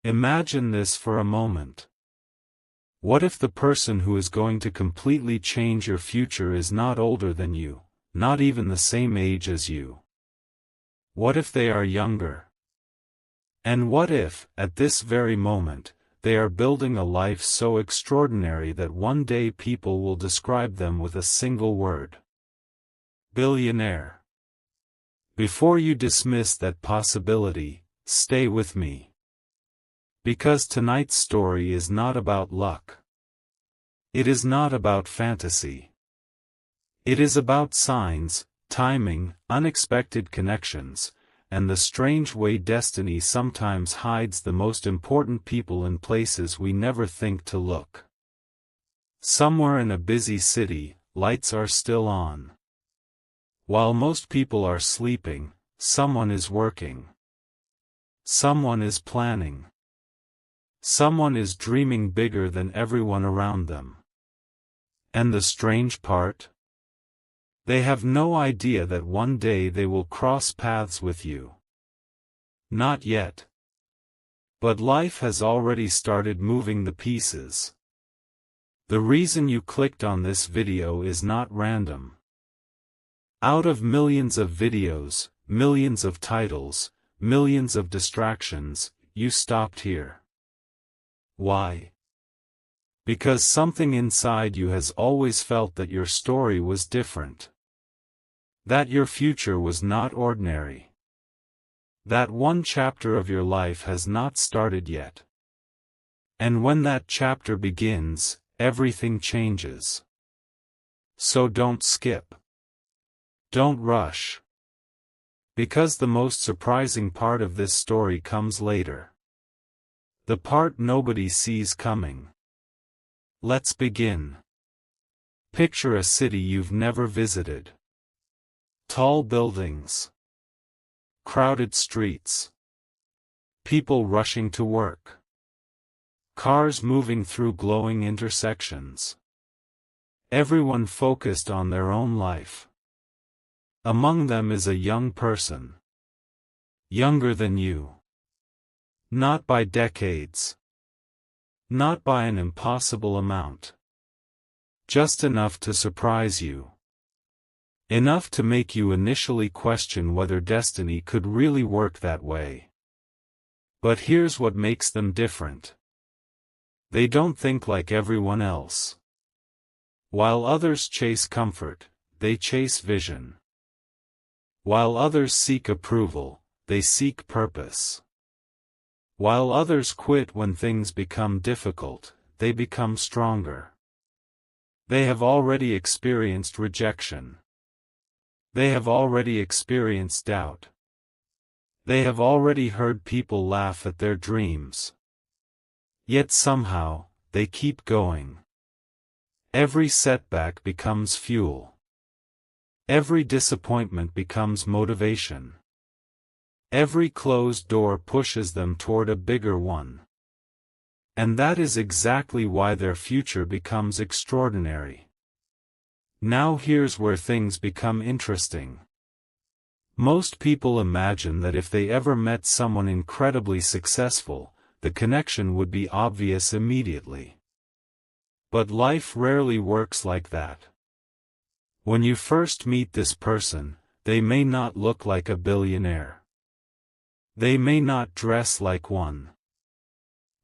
Imagine this for a moment. What if the person who is going to completely change your future is not older than you, not even the same age as you? What if they are younger? And what if, at this very moment, they are building a life so extraordinary that one day people will describe them with a single word? Billionaire. Before you dismiss that possibility, stay with me. Because tonight's story is not about luck. It is not about fantasy. It is about signs, timing, unexpected connections, and the strange way destiny sometimes hides the most important people in places we never think to look. Somewhere in a busy city, lights are still on. While most people are sleeping, someone is working. Someone is planning. Someone is dreaming bigger than everyone around them. And the strange part? They have no idea that one day they will cross paths with you. Not yet. But life has already started moving the pieces. The reason you clicked on this video is not random. Out of millions of videos, millions of titles, millions of distractions, you stopped here. Why? Because something inside you has always felt that your story was different. That your future was not ordinary. That one chapter of your life has not started yet. And when that chapter begins, everything changes. So don't skip. Don't rush. Because the most surprising part of this story comes later. The part nobody sees coming. Let's begin. Picture a city you've never visited. Tall buildings. Crowded streets. People rushing to work. Cars moving through glowing intersections. Everyone focused on their own life. Among them is a young person. Younger than you. Not by decades. Not by an impossible amount. Just enough to surprise you. Enough to make you initially question whether destiny could really work that way. But here's what makes them different. They don't think like everyone else. While others chase comfort, they chase vision. While others seek approval, they seek purpose. While others quit when things become difficult, they become stronger. They have already experienced rejection. They have already experienced doubt. They have already heard people laugh at their dreams. Yet somehow, they keep going. Every setback becomes fuel. Every disappointment becomes motivation. Every closed door pushes them toward a bigger one. And that is exactly why their future becomes extraordinary. Now here's where things become interesting. Most people imagine that if they ever met someone incredibly successful, the connection would be obvious immediately. But life rarely works like that. When you first meet this person, they may not look like a billionaire. They may not dress like one.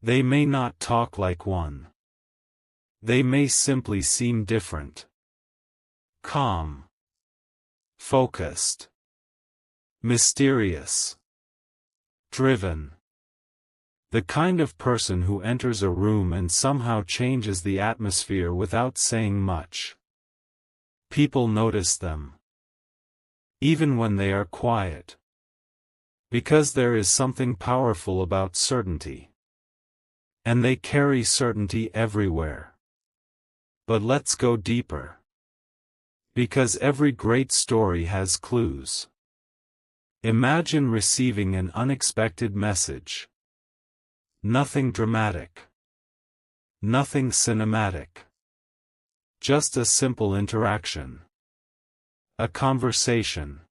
They may not talk like one. They may simply seem different. Calm. Focused. Mysterious. Driven. The kind of person who enters a room and somehow changes the atmosphere without saying much. People notice them. Even when they are quiet. Because there is something powerful about certainty. And they carry certainty everywhere. But let's go deeper. Because every great story has clues. Imagine receiving an unexpected message. Nothing dramatic. Nothing cinematic. Just a simple interaction. A conversation.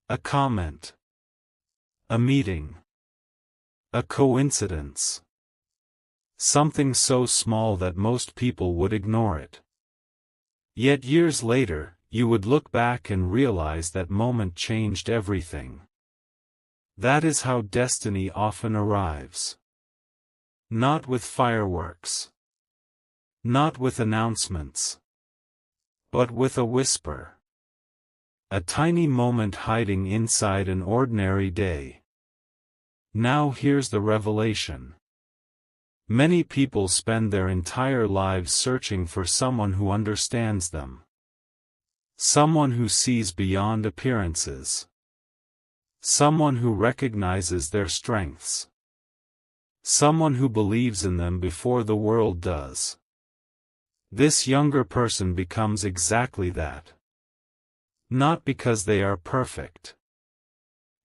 A comment. A meeting. A coincidence. Something so small that most people would ignore it. Yet years later, you would look back and realize that moment changed everything. That is how destiny often arrives. Not with fireworks. Not with announcements. But with a whisper. A tiny moment hiding inside an ordinary day. Now here's the revelation. Many people spend their entire lives searching for someone who understands them. Someone who sees beyond appearances. Someone who recognizes their strengths. Someone who believes in them before the world does. This younger person becomes exactly that. Not because they are perfect.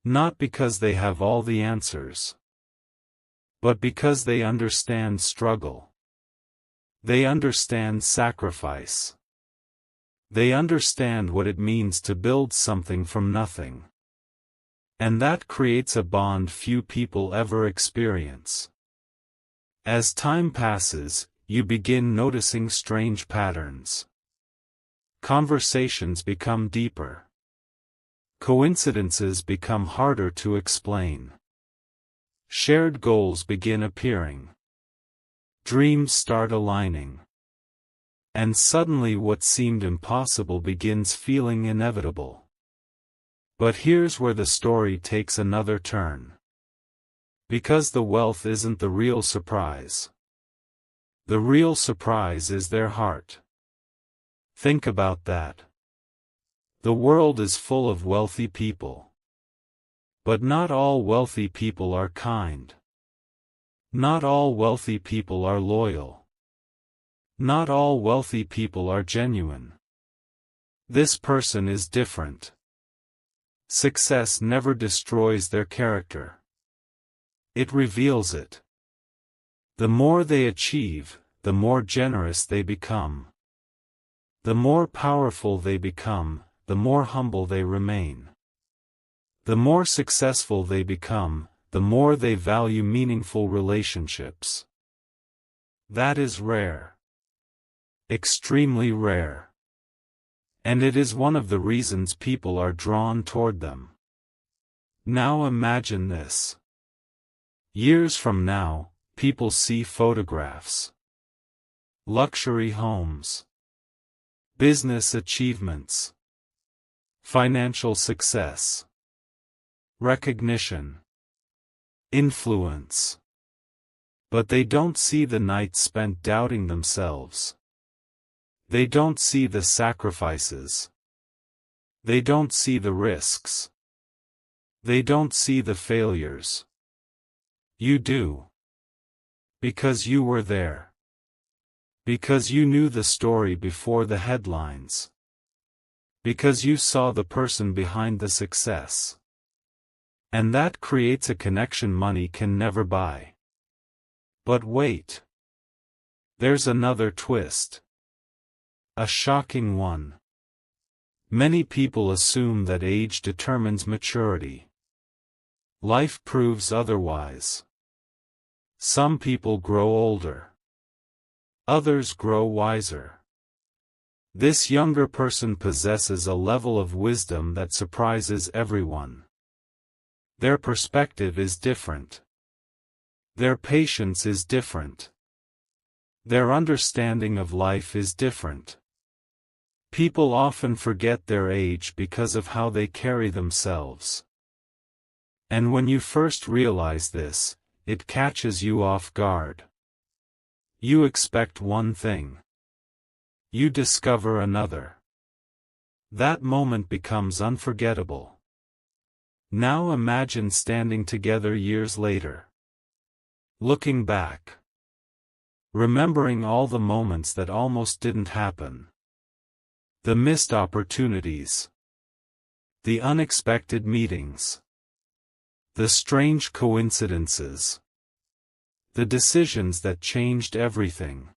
Not because they have all the answers. But because they understand struggle. They understand sacrifice. They understand what it means to build something from nothing. And that creates a bond few people ever experience. As time passes, you begin noticing strange patterns. Conversations become deeper. Coincidences become harder to explain. Shared goals begin appearing. Dreams start aligning. And suddenly what seemed impossible begins feeling inevitable. But here's where the story takes another turn. Because the wealth isn't the real surprise. The real surprise is their heart. Think about that. The world is full of wealthy people. But not all wealthy people are kind. Not all wealthy people are loyal. Not all wealthy people are genuine. This person is different. Success never destroys their character. It reveals it. The more they achieve, the more generous they become. The more powerful they become, the more humble they remain. The more successful they become, the more they value meaningful relationships. That is rare. Extremely rare. And it is one of the reasons people are drawn toward them. Now imagine this. Years from now, people see photographs. Luxury homes. Business achievements. Financial success. Recognition. Influence. But they don't see the nights spent doubting themselves. They don't see the sacrifices. They don't see the risks. They don't see the failures. You do. Because you were there. Because you knew the story before the headlines. Because you saw the person behind the success. And that creates a connection money can never buy. But wait. There's another twist. A shocking one. Many people assume that age determines maturity. Life proves otherwise. Some people grow older. Others grow wiser. This younger person possesses a level of wisdom that surprises everyone. Their perspective is different. Their patience is different. Their understanding of life is different. People often forget their age because of how they carry themselves. And when you first realize this, it catches you off guard. You expect one thing. You discover another. That moment becomes unforgettable. Now imagine standing together years later. Looking back. Remembering all the moments that almost didn't happen. The missed opportunities. The unexpected meetings. The strange coincidences. The decisions that changed everything.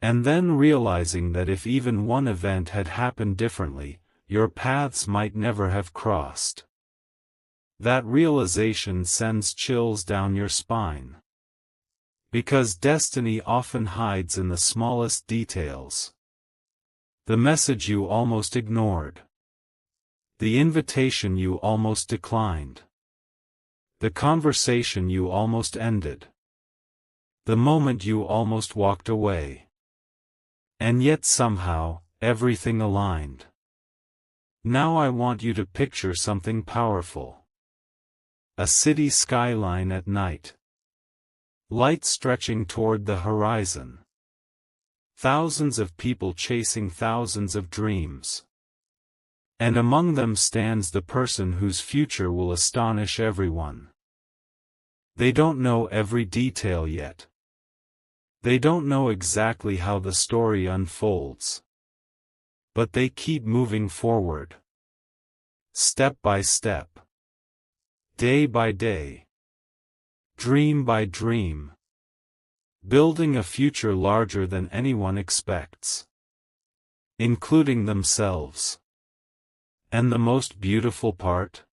And then realizing that if even one event had happened differently, your paths might never have crossed. That realization sends chills down your spine. Because destiny often hides in the smallest details. The message you almost ignored. The invitation you almost declined. The conversation you almost ended. The moment you almost walked away. And yet somehow, everything aligned. Now I want you to picture something powerful. A city skyline at night. Light stretching toward the horizon. Thousands of people chasing thousands of dreams. And among them stands the person whose future will astonish everyone. They don't know every detail yet. They don't know exactly how the story unfolds. But they keep moving forward. Step by step. Day by day. Dream by dream. Building a future larger than anyone expects. Including themselves. And the most beautiful part?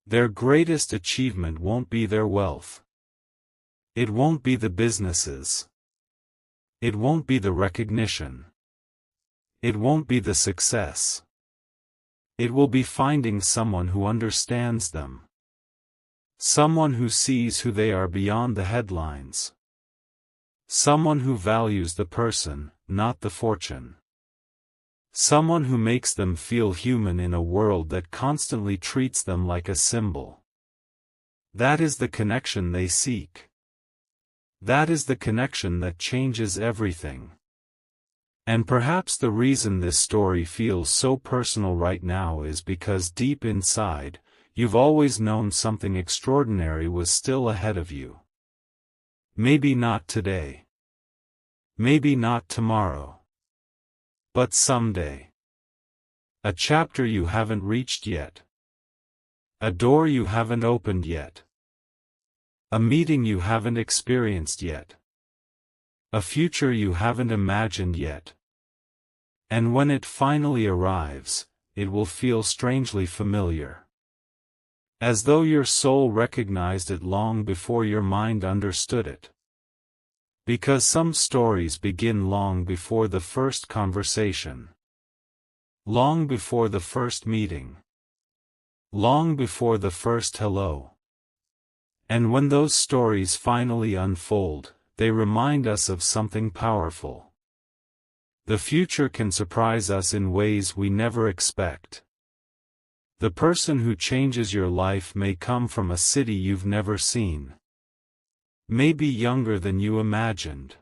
Their greatest achievement won't be their wealth. It won't be the businesses. It won't be the recognition. It won't be the success. It will be finding someone who understands them. Someone who sees who they are beyond the headlines. Someone who values the person, not the fortune. Someone who makes them feel human in a world that constantly treats them like a symbol. That is the connection they seek. That is the connection that changes everything. And perhaps the reason this story feels so personal right now is because deep inside, you've always known something extraordinary was still ahead of you. Maybe not today. Maybe not tomorrow. But someday. A chapter you haven't reached yet. A door you haven't opened yet. A meeting you haven't experienced yet. A future you haven't imagined yet. And when it finally arrives, it will feel strangely familiar. As though your soul recognized it long before your mind understood it. Because some stories begin long before the first conversation. Long before the first meeting. Long before the first hello. And when those stories finally unfold, they remind us of something powerful. The future can surprise us in ways we never expect. The person who changes your life may come from a city you've never seen. May be younger than you imagined.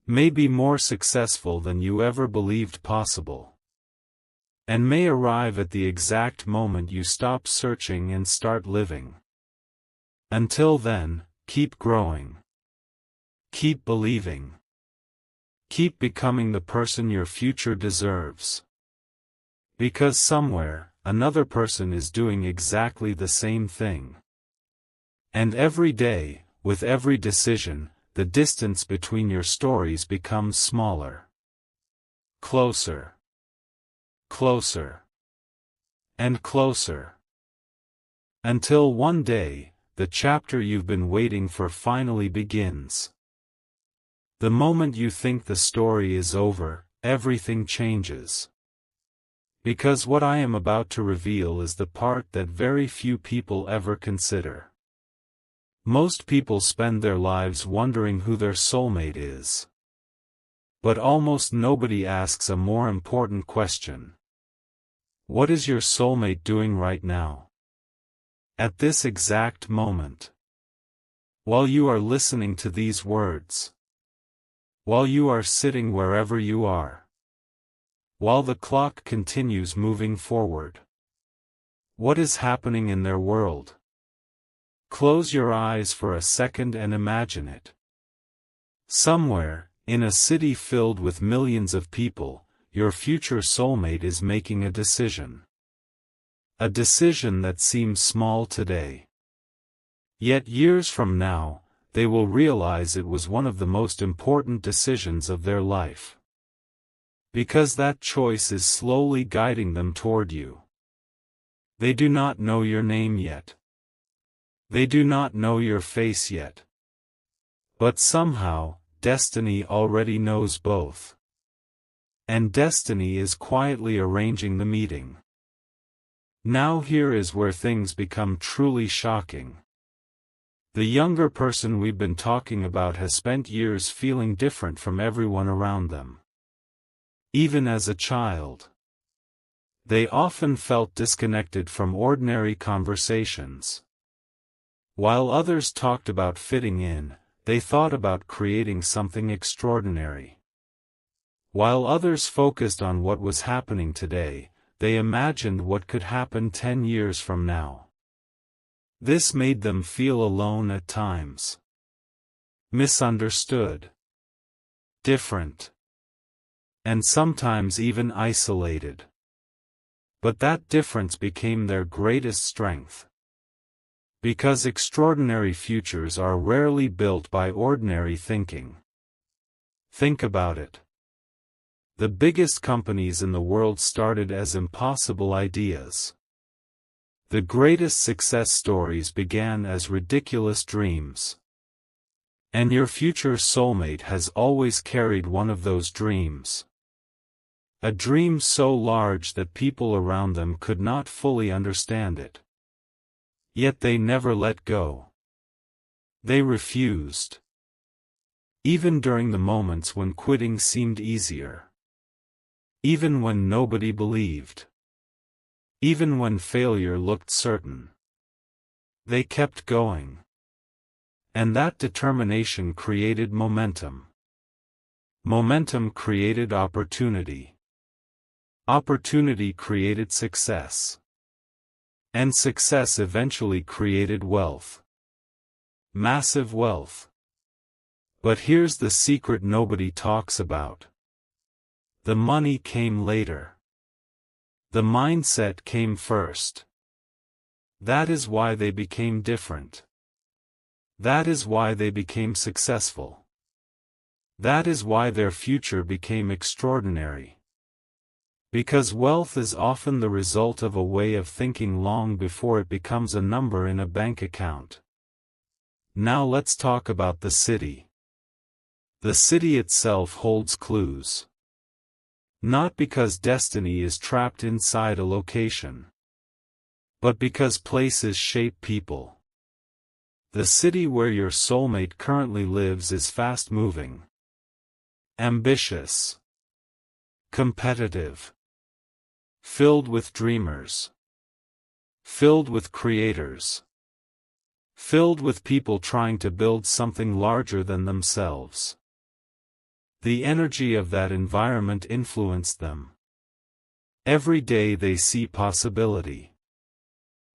May be more successful than you ever believed possible. And may arrive at the exact moment you stop searching and start living. Until then, keep growing. Keep believing. Keep becoming the person your future deserves. Because somewhere, another person is doing exactly the same thing. And every day, with every decision, the distance between your stories becomes smaller. Closer. Closer. And closer. Until one day, the chapter you've been waiting for finally begins. The moment you think the story is over, everything changes. Because what I am about to reveal is the part that very few people ever consider. Most people spend their lives wondering who their soulmate is. But almost nobody asks a more important question. What is your soulmate doing right now? At this exact moment. While you are listening to these words. While you are sitting wherever you are. While the clock continues moving forward. What is happening in their world? Close your eyes for a second and imagine it. Somewhere, in a city filled with millions of people, your future soulmate is making a decision. A decision that seems small today. Yet years from now, they will realize it was one of the most important decisions of their life. Because that choice is slowly guiding them toward you. They do not know your name yet. They do not know your face yet. But somehow, destiny already knows both. And destiny is quietly arranging the meeting. Now here is where things become truly shocking. The younger person we've been talking about has spent years feeling different from everyone around them. Even as a child, they often felt disconnected from ordinary conversations. While others talked about fitting in, they thought about creating something extraordinary. While others focused on what was happening today, they imagined what could happen 10 years from now. This made them feel alone at times. Misunderstood. Different. And sometimes even isolated. But that difference became their greatest strength. Because extraordinary futures are rarely built by ordinary thinking. Think about it. The biggest companies in the world started as impossible ideas. The greatest success stories began as ridiculous dreams. And your future soulmate has always carried one of those dreams. A dream so large that people around them could not fully understand it. Yet they never let go. They refused. Even during the moments when quitting seemed easier. Even when nobody believed. Even when failure looked certain. They kept going. And that determination created momentum. Momentum created opportunity. Opportunity created success. And success eventually created wealth. Massive wealth. But here's the secret nobody talks about. The money came later. The mindset came first. That is why they became different. That is why they became successful. That is why their future became extraordinary. Because wealth is often the result of a way of thinking long before it becomes a number in a bank account. Now let's talk about the city. The city itself holds clues. Not because destiny is trapped inside a location, but because places shape people. The city where your soulmate currently lives is fast-moving, ambitious, competitive, filled with dreamers, filled with creators, filled with people trying to build something larger than themselves. The energy of that environment influenced them. Every day they see possibility.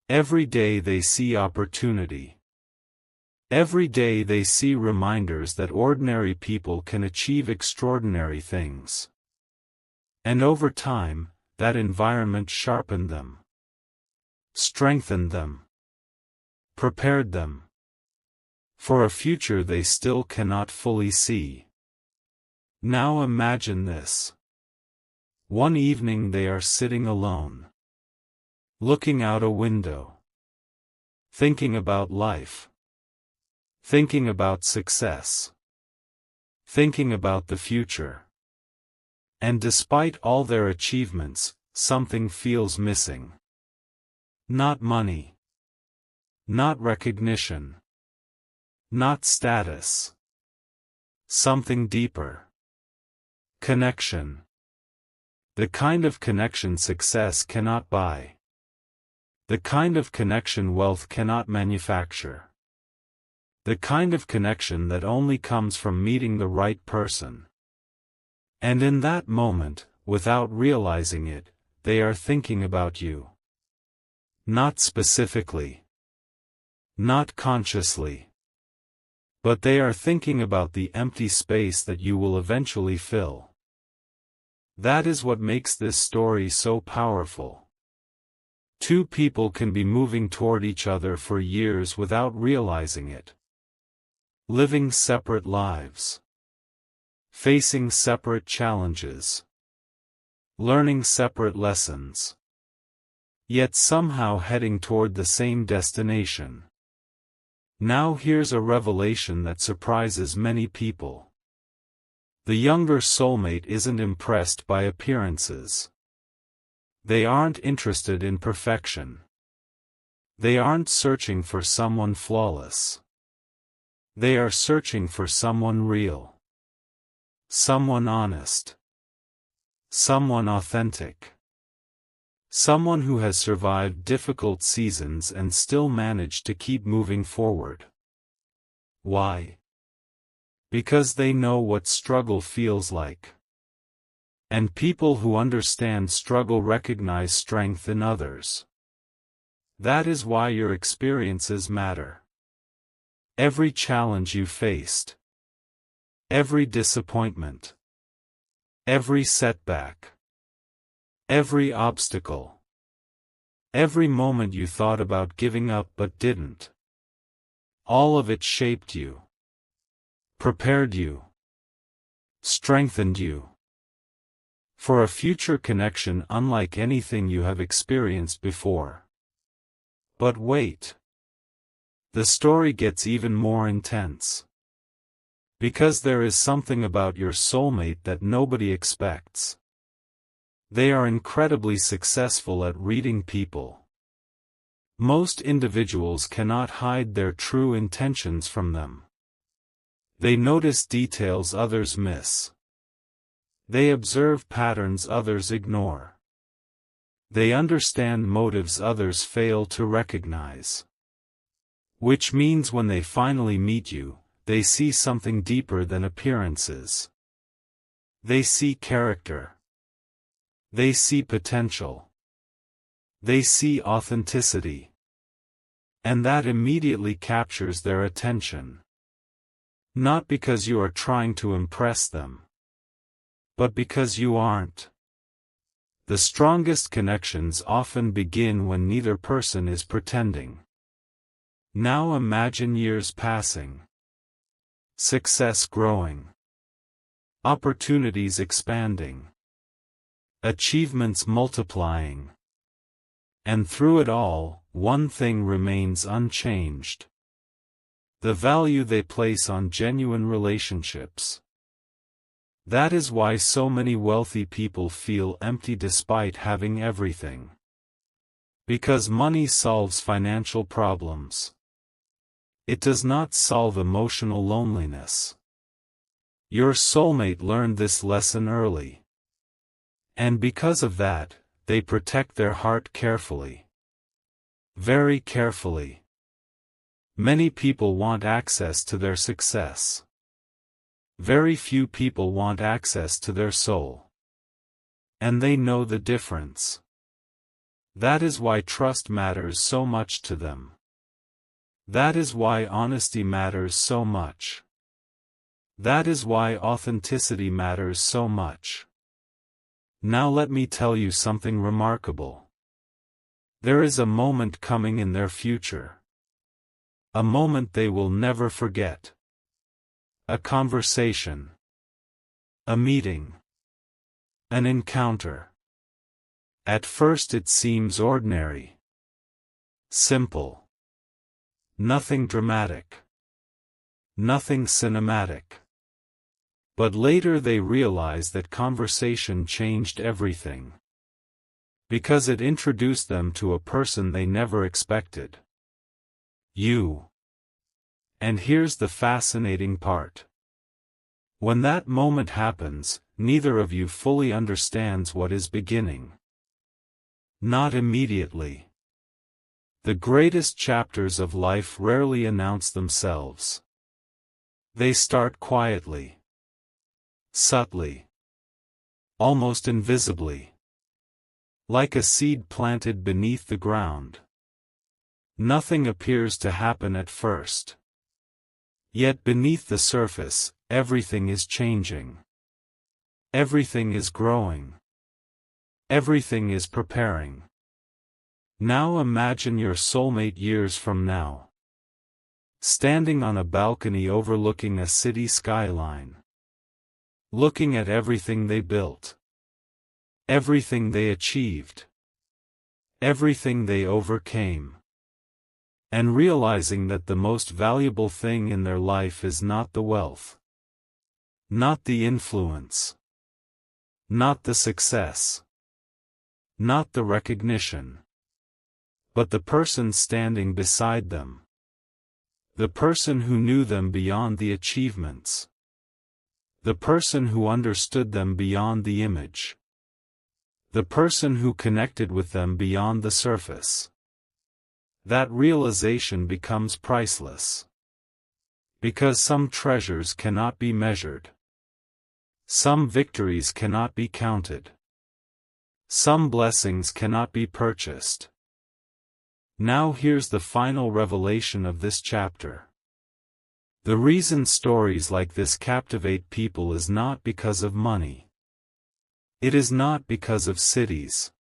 Every day they see opportunity. Every day they see reminders that ordinary people can achieve extraordinary things. And over time, that environment sharpened them, strengthened them, prepared them for a future they still cannot fully see. Now imagine this. One evening they are sitting alone, looking out a window, thinking about life, thinking about success, thinking about the future. And despite all their achievements, something feels missing. Not money. Not recognition. Not status. Something deeper. Connection. The kind of connection success cannot buy. The kind of connection wealth cannot manufacture. The kind of connection that only comes from meeting the right person. And in that moment, without realizing it, they are thinking about you. Not specifically. Not consciously. But they are thinking about the empty space that you will eventually fill. That is what makes this story so powerful. Two people can be moving toward each other for years without realizing it. Living separate lives. Facing separate challenges. Learning separate lessons. yet somehow heading toward the same destination. Now here's a revelation that surprises many people. The younger soulmate isn't impressed by appearances. They aren't interested in perfection. They aren't searching for someone flawless. They are searching for someone real. Someone honest. Someone authentic. Someone who has survived difficult seasons and still managed to keep moving forward. Why? Because they know what struggle feels like. And people who understand struggle recognize strength in others. That is why your experiences matter. Every challenge you faced. Every disappointment. Every setback. Every obstacle. Every moment you thought about giving up but didn't. All of it shaped you. Prepared you. Strengthened you. For a future connection unlike anything you have experienced before. But wait. The story gets even more intense. Because there is something about your soulmate that nobody expects. They are incredibly successful at reading people. Most individuals cannot hide their true intentions from them. They notice details others miss. They observe patterns others ignore. They understand motives others fail to recognize. Which means when they finally meet you, they see something deeper than appearances. They see character. They see potential. They see authenticity. And that immediately captures their attention. Not because you are trying to impress them, but because you aren't. The strongest connections often begin when neither person is pretending. Now imagine years passing. Success growing. Opportunities expanding. Achievements multiplying. And through it all, one thing remains unchanged. The value they place on genuine relationships. That is why so many wealthy people feel empty despite having everything. Because money solves financial problems. It does not solve emotional loneliness. Your soulmate learned this lesson early. And because of that, they protect their heart carefully. Very carefully. Many people want access to their success. Very few people want access to their soul. And they know the difference. That is why trust matters so much to them. That is why honesty matters so much. That is why authenticity matters so much. Now let me tell you something remarkable. There is a moment coming in their future. A moment they will never forget. A conversation. A meeting. An encounter. At first it seems ordinary. Simple. Nothing dramatic. Nothing cinematic. But later they realize that conversation changed everything. Because it introduced them to a person they never expected. You. And here's the fascinating part. When that moment happens, neither of you fully understands what is beginning. Not immediately. The greatest chapters of life rarely announce themselves. They start quietly. Subtly. Almost invisibly. Like a seed planted beneath the ground. Nothing appears to happen at first. Yet beneath the surface, everything is changing. Everything is growing. Everything is preparing. Now imagine your soulmate years from now. Standing on a balcony overlooking a city skyline. Looking at everything they built. Everything they achieved. everything they overcame, and realizing that the most valuable thing in their life is not the wealth, not the influence, not the success, not the recognition, but the person standing beside them, the person who knew them beyond the achievements, the person who understood them beyond the image, the person who connected with them beyond the surface. That realization becomes priceless. Because some treasures cannot be measured. Some victories cannot be counted. Some blessings cannot be purchased. Now here's the final revelation of this chapter. The reason stories like this captivate people is not because of money. It is not because of cities.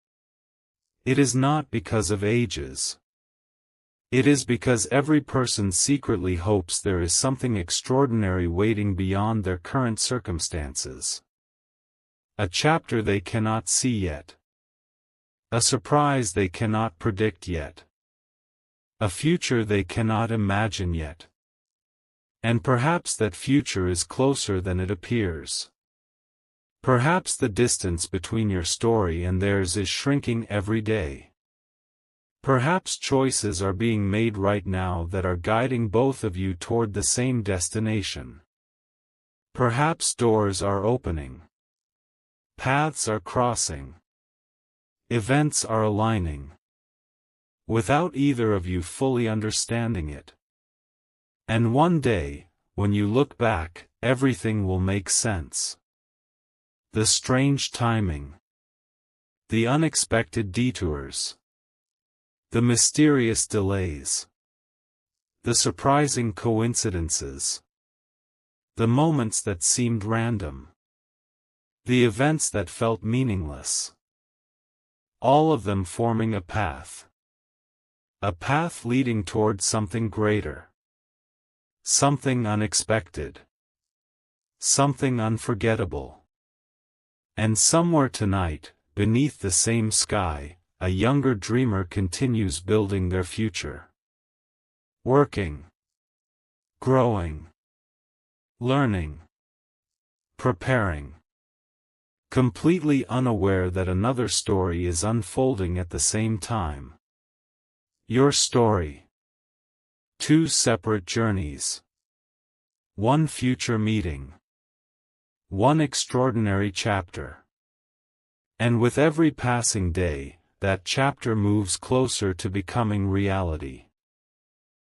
It is not because of ages. It is because every person secretly hopes there is something extraordinary waiting beyond their current circumstances. A chapter they cannot see yet. A surprise they cannot predict yet. A future they cannot imagine yet. And perhaps that future is closer than it appears. Perhaps the distance between your story and theirs is shrinking every day. Perhaps choices are being made right now that are guiding both of you toward the same destination. Perhaps doors are opening. Paths are crossing. Events are aligning. Without either of you fully understanding it. And one day, when you look back, everything will make sense. The strange timing. The unexpected detours. The mysterious delays. The surprising coincidences. The moments that seemed random. The events that felt meaningless. All of them forming a path. A path leading toward something greater. Something unexpected. Something unforgettable. And somewhere tonight, beneath the same sky, a younger dreamer continues building their future. Working. Growing. Learning. Preparing. Completely unaware that another story is unfolding at the same time. Your story. Two separate journeys. One future meeting. One extraordinary chapter. And with every passing day, that chapter moves closer to becoming reality.